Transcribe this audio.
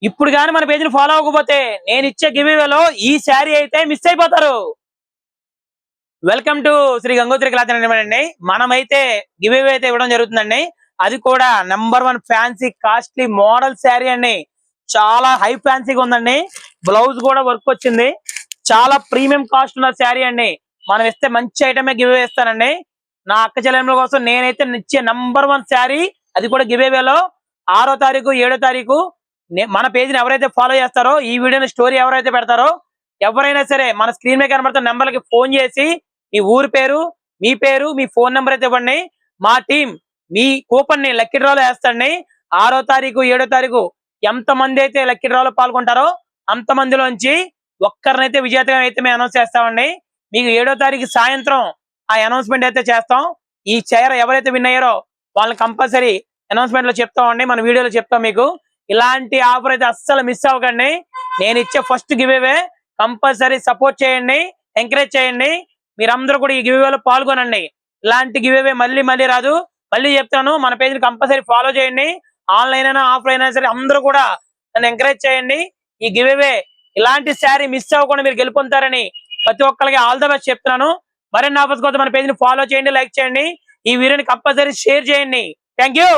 ఇప్పుడు గాని మన పేజ్ ని ఫాలో అవ్వకపోతే నేను ఇచ్చే గివేవేలో ఈ శారీ అయితే మిస్ అయిపోతారు. Welcome to Shri Gangotri cloth అండి. మనమైతే గివేవే అయితే ఇవ్వడం జరుగుతుందండి. అది కూడా #1 ఫ్యాన్సీ కాస్ట్లీ మోడల్ శారీ అండి. చాలా హై ఫ్యాన్సీగా ఉందండి. బ్లౌజ్ కూడా వర్క్ వచ్చింది. చాలా ప్రీమియం కాస్ట్ ఉన్న శారీ అండి. మనం ఇస్తే మంచి ఐటమే గివేవే ఇస్తానండి. నా అక్క చెల్లెమ్మల కోసం నేనైతే ఇచ్చే #1 శారీ, అది కూడా గివేవేలో 6వ తారీఖు 7వ తారీఖు మన పేజ్ ని ఎవరైతే ఫాలో చేస్తారో, ఈ వీడియోని స్టోరీ ఎవరైతే పెడతారో, ఎవరైనా సరే మన స్క్రీన్ మీద కనబడుతున్న నెంబర్కి ఫోన్ చేసి మీ ఊరి పేరు, మీ ఫోన్ నెంబర్ అయితే ఇవ్వండి. మా టీం మీ కూపన్ ని లక్కీ డ్రాలో వేస్తండి. 6వ తారీఖు 7వ తారీఖు ఎంత మంది అయితే లక్కీ డ్రాలో పాల్గొంటారో అంత మందిలోంచి ఒక్కరినైతే విజేతగా అయితే మేము అనౌన్స్ చేస్తామండి. మీకు 7వ తారీఖు సాయంత్రం ఆ అనౌన్స్మెంట్ అయితే చేస్తాం. ఈ చైర్ ఎవరైతే విన్ అయ్యారో వాళ్ళని కంపల్సరీ అనౌన్స్మెంట్ లో చెప్తామండి, మన వీడియోలో చెప్తాం. మీకు ఇలాంటి ఆఫర్ అయితే అస్సలు మిస్ అవ్వకండి. నేను ఇచ్చే ఫస్ట్ గివేవే, కంపల్సరీ సపోర్ట్ చేయండి, ఎంకరేజ్ చేయండి. మీరందరూ కూడా ఈ గివేవేలో పాల్గొనండి. ఇలాంటి గివేవే మళ్ళీ మళ్ళీ రాదు. మళ్ళీ చెప్తాను, మన పేజ్ ని కంపల్సరీ ఫాలో చేయండి. ఆన్లైన్ అయినా ఆఫ్లైన్ అయినా సరే అందరూ కూడా నన్ను ఎంకరేజ్ చేయండి. ఈ గివేవే ఇలాంటి శారీ మిస్ అవ్వకుండా మీరు గెలుపొందుతారని ప్రతి ఒక్కరికి ఆల్ ద బెస్ట్ చెప్తున్నాను. మరిన్ని ఆఫర్స్ కోసం మన పేజ్ ని ఫాలో చేయండి, లైక్ చేయండి, ఈ వీడియోని కంపల్సరీ షేర్ చేయండి. Thank you.